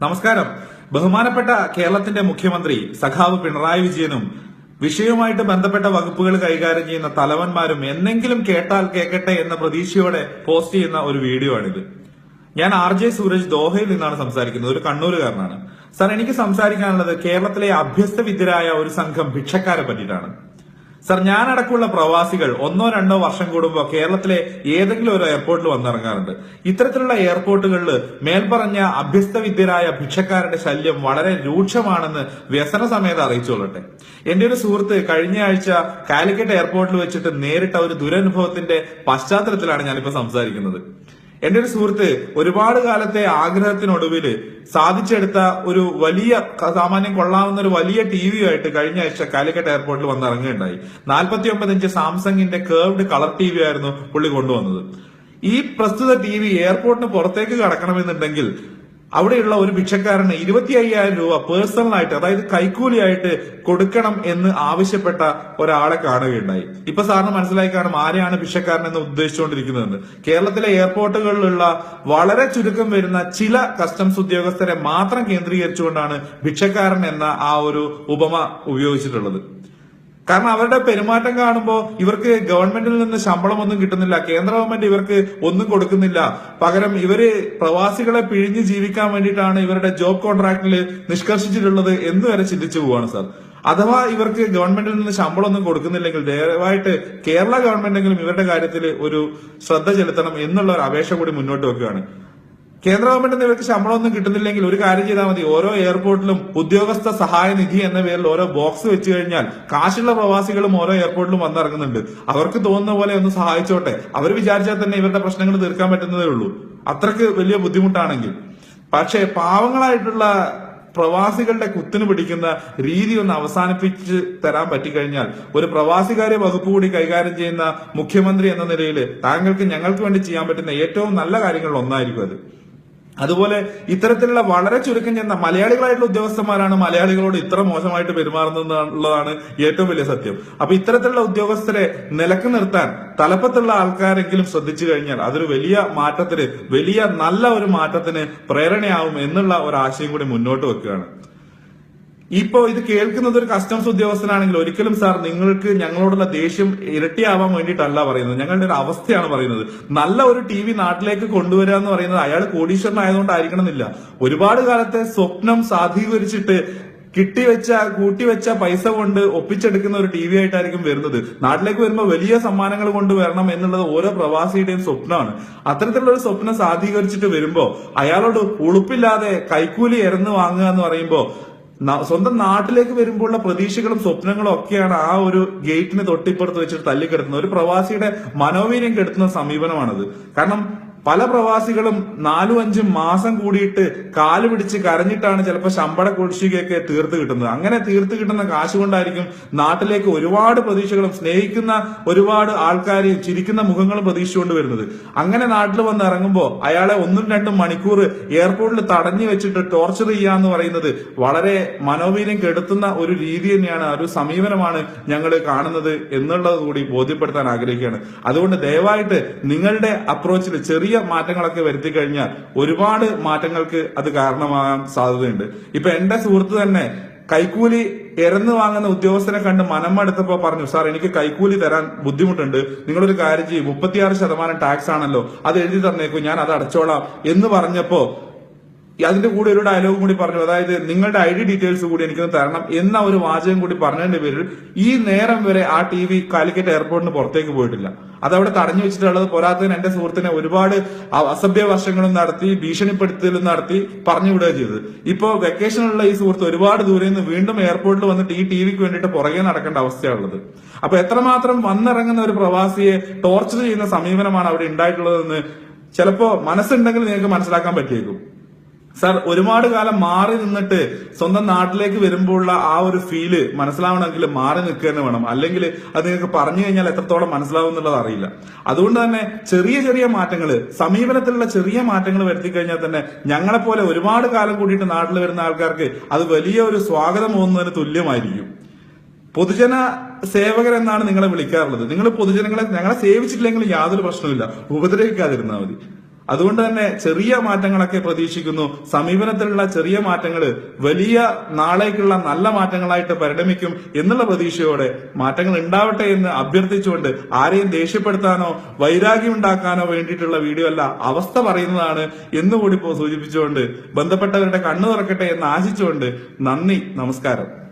നമസ്കാരം. ബഹുമാനപ്പെട്ട കേരളത്തിന്റെ മുഖ്യമന്ത്രി സഖാവ് പിണറായി വിജയനും വിഷയവുമായിട്ട് ബന്ധപ്പെട്ട വകുപ്പുകൾ കൈകാര്യം ചെയ്യുന്ന തലവന്മാരും എന്നെങ്കിലും കേട്ടാൽ കേൾക്കട്ടെ എന്ന പ്രതീക്ഷയോടെ പോസ്റ്റ് ചെയ്യുന്ന ഒരു വീഡിയോ ആണിത്. ഞാൻ RJ സൂരജ് ദോഹയിൽ നിന്നാണ് സംസാരിക്കുന്നത്. ഒരു കണ്ണൂരുകാരനാണ്. സാർ, എനിക്ക് സംസാരിക്കാനുള്ളത് കേരളത്തിലെ അഭ്യസ്തവിദ്യരായ ഒരു സംഘം ഭിക്ഷക്കാരെ പറ്റിയിട്ടാണ്. സർ, ഞാനടക്കമുള്ള പ്രവാസികൾ 1-2 വർഷം കൂടുമ്പോൾ കേരളത്തിലെ ഏതെങ്കിലും ഒരു എയർപോർട്ടിൽ വന്നിറങ്ങാറുണ്ട്. ഇത്തരത്തിലുള്ള എയർപോർട്ടുകളിൽ മേൽപ്പറഞ്ഞ അഭ്യസ്തവിദ്യരായ ഭിക്ഷക്കാരുടെ ശല്യം വളരെ രൂക്ഷമാണെന്ന് വ്യസന സമേതം അറിയിച്ചുകൊള്ളട്ടെ. എന്റെ ഒരു സുഹൃത്ത് കഴിഞ്ഞ ആഴ്ച കാലിക്കറ്റ് എയർപോർട്ടിൽ വെച്ചിട്ട് നേരിട്ട ഒരു ദുരനുഭവത്തിന്റെ പശ്ചാത്തലത്തിലാണ് ഞാനിപ്പോ സംസാരിക്കുന്നത്. എന്റെ ഒരു സുഹൃത്ത് ഒരുപാട് കാലത്തെ ആഗ്രഹത്തിനൊടുവിൽ സാധിച്ചെടുത്ത ഒരു വലിയ സാമാന്യം കൊള്ളാവുന്ന ഒരു വലിയ TV ആയിട്ട് കഴിഞ്ഞ ആഴ്ച കാലിക്കറ്റ് എയർപോർട്ടിൽ വന്നിറങ്ങുകയുണ്ടായി. 49 ഇഞ്ച് സാംസങ്ങിന്റെ കേർവ്ഡ് കളർ TV ആയിരുന്നു പുള്ളി കൊണ്ടുവന്നത്. ഈ പ്രസ്തുത TV എയർപോർട്ടിന് പുറത്തേക്ക് കടക്കണമെന്നുണ്ടെങ്കിൽ അവിടെയുള്ള ഒരു ഭിക്ഷക്കാരന് 25,000 രൂപ പേഴ്സണലായിട്ട്, അതായത് കൈക്കൂലിയായിട്ട് കൊടുക്കണം എന്ന് ആവശ്യപ്പെട്ട ഒരാളെ കാണുകയുണ്ടായി. ഇപ്പൊ സാറിന് മനസ്സിലായി കാണും ആരെയാണ് ഭിക്ഷക്കാരൻ എന്ന് ഉദ്ദേശിച്ചുകൊണ്ടിരിക്കുന്നത്. കേരളത്തിലെ എയർപോർട്ടുകളിലുള്ള വളരെ ചുരുക്കം വരുന്ന ചില കസ്റ്റംസ് ഉദ്യോഗസ്ഥരെ മാത്രം കേന്ദ്രീകരിച്ചുകൊണ്ടാണ് ഭിക്ഷക്കാരൻ എന്ന ആ ഒരു ഉപമ ഉപയോഗിച്ചിട്ടുള്ളത്. കാരണം അവരുടെ പെരുമാറ്റം കാണുമ്പോൾ ഇവർക്ക് ഗവൺമെന്റിൽ നിന്ന് ശമ്പളമൊന്നും കിട്ടുന്നില്ല, കേന്ദ്ര ഗവൺമെന്റ് ഇവർക്ക് ഒന്നും കൊടുക്കുന്നില്ല, പകരം ഇവര് പ്രവാസികളെ പിഴിഞ്ഞ് ജീവിക്കാൻ വേണ്ടിയിട്ടാണ് ഇവരുടെ ജോബ് കോൺട്രാക്റ്റിൽ നിഷ്കർഷിച്ചിട്ടുള്ളത് എന്ന് വരെ ചിന്തിച്ചു പോവാണ് സാർ. അഥവാ ഇവർക്ക് ഗവൺമെന്റിൽ നിന്ന് ശമ്പളമൊന്നും കൊടുക്കുന്നില്ലെങ്കിൽ ദയവായിട്ട് കേരള ഗവൺമെന്റെങ്കിലും ഇവരുടെ കാര്യത്തിൽ ഒരു ശ്രദ്ധ ചെലുത്തണം എന്നുള്ള ഒരു അപേക്ഷ കൂടി മുന്നോട്ട് വെക്കുകയാണ്. കേന്ദ്ര ഗവൺമെന്റിന് ഇവർക്ക് ശമ്പളമൊന്നും കിട്ടുന്നില്ലെങ്കിൽ ഒരു കാര്യം ചെയ്താൽ മതി. ഓരോ എയർപോർട്ടിലും ഉദ്യോഗസ്ഥ സഹായ നിധി എന്ന പേരിൽ ഓരോ ബോക്സ് വെച്ച് കഴിഞ്ഞാൽ കാശുള്ള പ്രവാസികളും ഓരോ എയർപോർട്ടിലും വന്നിറങ്ങുന്നുണ്ട്. അവർക്ക് തോന്നുന്ന പോലെ ഒന്ന് സഹായിച്ചോട്ടെ. അവർ വിചാരിച്ചാൽ തന്നെ ഇവരുടെ പ്രശ്നങ്ങൾ തീർക്കാൻ പറ്റുന്നതേ ഉള്ളൂ, അത്രക്ക് വലിയ ബുദ്ധിമുട്ടാണെങ്കിൽ. പക്ഷേ പാവങ്ങളായിട്ടുള്ള പ്രവാസികളുടെ കുത്തിന് പിടിക്കുന്ന രീതി ഒന്ന് അവസാനിപ്പിച്ച് തരാൻ പറ്റിക്കഴിഞ്ഞാൽ ഒരു പ്രവാസികാര്യ വകുപ്പ് കൂടി കൈകാര്യം ചെയ്യുന്ന മുഖ്യമന്ത്രി എന്ന നിലയിൽ താങ്കൾക്ക് ഞങ്ങൾക്ക് വേണ്ടി ചെയ്യാൻ പറ്റുന്ന ഏറ്റവും നല്ല കാര്യങ്ങളിൽ ഒന്നായിരിക്കും അത്. അതുപോലെ ഇത്തരത്തിലുള്ള വളരെ ചുരുക്കം ചെന്ന മലയാളികളായിട്ടുള്ള ഉദ്യോഗസ്ഥന്മാരാണ് മലയാളികളോട് ഇത്ര മോശമായിട്ട് പെരുമാറുന്നതെന്നുള്ളതാണ് ഏറ്റവും വലിയ സത്യം. അപ്പൊ ഇത്തരത്തിലുള്ള ഉദ്യോഗസ്ഥരെ നിലക്ക് നിർത്താൻ തലപ്പത്തുള്ള ആൾക്കാരെങ്കിലും ശ്രദ്ധിച്ചു കഴിഞ്ഞാൽ അതൊരു വലിയ മാറ്റത്തിന്, വലിയ നല്ല ഒരു മാറ്റത്തിന് പ്രേരണയാവും എന്നുള്ള ഒരു ആശയം കൂടി മുന്നോട്ട് വെക്കുകയാണ്. ഇപ്പോ ഇത് കേൾക്കുന്നത് ഒരു കസ്റ്റംസ് ഉദ്യോഗസ്ഥനാണെങ്കിൽ ഒരിക്കലും സാർ നിങ്ങൾക്ക് ഞങ്ങളോടുള്ള ദേഷ്യം ഇരട്ടിയാവാൻ വേണ്ടിയിട്ടല്ല പറയുന്നത്, ഞങ്ങളുടെ ഒരു അവസ്ഥയാണ് പറയുന്നത്. നല്ല ഒരു TV നാട്ടിലേക്ക് കൊണ്ടുവരിക എന്ന് പറയുന്നത് അയാൾ കോടീശ്വരനായതുകൊണ്ടായിരിക്കണമെന്നില്ല. ഒരുപാട് കാലത്തെ സ്വപ്നം സാധൂകരിച്ചിട്ട് കൂട്ടിവെച്ച പൈസ കൊണ്ട് ഒപ്പിച്ചെടുക്കുന്ന ഒരു TV ആയിട്ടായിരിക്കും വരുന്നത്. നാട്ടിലേക്ക് വരുമ്പോൾ വലിയ സമ്മാനങ്ങൾ കൊണ്ടുവരണം എന്നുള്ളത് ഓരോ പ്രവാസിയുടെയും സ്വപ്നമാണ്. അത്തരത്തിലുള്ള ഒരു സ്വപ്നം സാധൂകരിച്ചിട്ട് വരുമ്പോ അയാളോട് ഉളുപ്പില്ലാതെ കൈക്കൂലി ഇറന്ന് വാങ്ങുക എന്ന് പറയുമ്പോ സ്വന്തം നാട്ടിലേക്ക് വരുമ്പോഴുള്ള പ്രതീക്ഷകളും സ്വപ്നങ്ങളും ഒക്കെയാണ് ആ ഒരു ഗേറ്റിന് തൊട്ടിപ്പുറത്ത് വെച്ചിട്ട് തല്ലിക്കെടുത്തുന്നത്. ഒരു പ്രവാസിയുടെ മനോവീര്യം കെടുത്തുന്ന സമീപനമാണത്. കാരണം പല പ്രവാസികളും 4-5 മാസം കൂടിയിട്ട് കാല് പിടിച്ച് കരഞ്ഞിട്ടാണ് ചിലപ്പോൾ ശമ്പള കുടിശ്ശികയൊക്കെ തീർത്ത് കിട്ടുന്നത്. അങ്ങനെ തീർത്ത് കിട്ടുന്ന കാശ് കൊണ്ടായിരിക്കും നാട്ടിലേക്ക് ഒരുപാട് പ്രതീക്ഷകളും സ്നേഹിക്കുന്ന ഒരുപാട് ആൾക്കാരെയും ചിരിക്കുന്ന മുഖങ്ങളും പ്രതീക്ഷിച്ചുകൊണ്ട് വരുന്നത്. അങ്ങനെ നാട്ടിൽ വന്ന് ഇറങ്ങുമ്പോൾ അയാളെ 1-2 മണിക്കൂർ എയർപോർട്ടിൽ തടഞ്ഞു വെച്ചിട്ട് ടോർച്ചർ ചെയ്യാന്ന് പറയുന്നത് വളരെ മനോവീര്യം കെടുത്തുന്ന ഒരു രീതി തന്നെയാണ്, ഒരു സമീപനമാണ് ഞങ്ങൾ കാണുന്നത് എന്നുള്ളത് കൂടി ബോധ്യപ്പെടുത്താൻ ആഗ്രഹിക്കുകയാണ്. അതുകൊണ്ട് ദയവായിട്ട് നിങ്ങളുടെ അപ്രോച്ചിൽ ചെറിയ മാറ്റങ്ങളൊക്കെ വരുത്തി കഴിഞ്ഞാൽ ഒരുപാട് മാറ്റങ്ങൾക്ക് അത് കാരണമാകാൻ സാധ്യതയുണ്ട്. ഇപ്പൊ എന്റെ സുഹൃത്ത് തന്നെ കൈക്കൂലി ഇറന്ന് വാങ്ങുന്ന ഉദ്യോഗസ്ഥനെ കണ്ട് മനമെടുത്തപ്പോ പറഞ്ഞു, സാർ എനിക്ക് കൈക്കൂലി തരാൻ ബുദ്ധിമുട്ടുണ്ട്, നിങ്ങളൊരു കാര്യം ചെയ്യും, 36% ടാക്സ് ആണല്ലോ, അത് എഴുതി തന്നേക്കും, ഞാൻ അത് അടച്ചോളാം എന്ന് പറഞ്ഞപ്പോ അതിന്റെ കൂടെ ഒരു ഡയലോഗ് കൂടി പറഞ്ഞു, അതായത് നിങ്ങളുടെ ID ഡീറ്റെയിൽസ് കൂടി എനിക്കൊന്ന് തരണം എന്ന ഒരു വാചകം കൂടി പറഞ്ഞതിന്റെ പേരിൽ ഈ നേരം വരെ ആ TV കാലിക്കറ്റ് എയർപോർട്ടിന് പുറത്തേക്ക് പോയിട്ടില്ല. അതവിടെ തടഞ്ഞു വെച്ചിട്ടുള്ളത്. പോരാത്തതിന് എന്റെ സുഹൃത്തിനെ ഒരുപാട് അസഭ്യ വർഷങ്ങളും നടത്തി, ഭീഷണിപ്പെടുത്തലും നടത്തി പറഞ്ഞു വിടുകയും ചെയ്തത്. ഇപ്പോ വെക്കേഷനുള്ള ഈ സുഹൃത്ത് ഒരുപാട് ദൂരെ നിന്ന് വീണ്ടും എയർപോർട്ടിൽ വന്നിട്ട് ഈ TVക്ക് വേണ്ടിയിട്ട് പുറകെ നടക്കേണ്ട അവസ്ഥയാണുള്ളത്. അപ്പൊ എത്രമാത്രം വന്നിറങ്ങുന്ന ഒരു പ്രവാസിയെ ടോർച്ചർ ചെയ്യുന്ന സമീപനമാണ് അവിടെ ഉണ്ടായിട്ടുള്ളതെന്ന് ചിലപ്പോ മനസ്സുണ്ടെങ്കിൽ നിങ്ങൾക്ക് മനസ്സിലാക്കാൻ പറ്റിയേക്കും. സാർ, ഒരുപാട് കാലം മാറി നിന്നിട്ട് സ്വന്തം നാട്ടിലേക്ക് വരുമ്പോഴുള്ള ആ ഒരു ഫീല് മനസ്സിലാവണമെങ്കിൽ മാറി നിൽക്കുക തന്നെ വേണം. അല്ലെങ്കിൽ അത് നിങ്ങൾക്ക് പറഞ്ഞു കഴിഞ്ഞാൽ എത്രത്തോളം മനസ്സിലാവും എന്നുള്ളത് അറിയില്ല. അതുകൊണ്ട് തന്നെ ചെറിയ ചെറിയ മാറ്റങ്ങൾ, സമീപനത്തിലുള്ള ചെറിയ മാറ്റങ്ങൾ വരുത്തി കഴിഞ്ഞാൽ തന്നെ ഞങ്ങളെപ്പോലെ ഒരുപാട് കാലം കൂടിയിട്ട് നാട്ടിൽ വരുന്ന ആൾക്കാർക്ക് അത് വലിയ ഒരു സ്വാഗതം പോകുന്നതിന് തുല്യമായിരിക്കും. പൊതുജന സേവകരെന്നാണ് നിങ്ങളെ വിളിക്കാറുള്ളത്. നിങ്ങൾ പൊതുജനങ്ങളെ, ഞങ്ങളെ സേവിച്ചിട്ടില്ലെങ്കിൽ യാതൊരു പ്രശ്നവുമില്ല, ഉപദ്രവിക്കാതിരുന്നാൽ മതി. അതുകൊണ്ട് തന്നെ ചെറിയ മാറ്റങ്ങളൊക്കെ പ്രതീക്ഷിക്കുന്നു. സമീപനത്തിലുള്ള ചെറിയ മാറ്റങ്ങൾ വലിയ നാളേക്കുള്ള നല്ല മാറ്റങ്ങളായിട്ട് പരിണമിക്കും എന്നുള്ള പ്രതീക്ഷയോടെ മാറ്റങ്ങൾ ഉണ്ടാവട്ടെ എന്ന് അഭ്യർത്ഥിച്ചുകൊണ്ട് ആരെയും ദേഷ്യപ്പെടുത്താനോ വൈരാഗ്യം ഉണ്ടാക്കാനോ വേണ്ടിയിട്ടുള്ള വീഡിയോ അല്ല, അവസ്ഥ പറയുന്നതാണ് എന്നുകൂടി സൂചിപ്പിച്ചുകൊണ്ട് ബന്ധപ്പെട്ടവരുടെ കണ്ണു തുറക്കട്ടെ എന്ന് ആശിച്ചുകൊണ്ട് നന്ദി, നമസ്കാരം.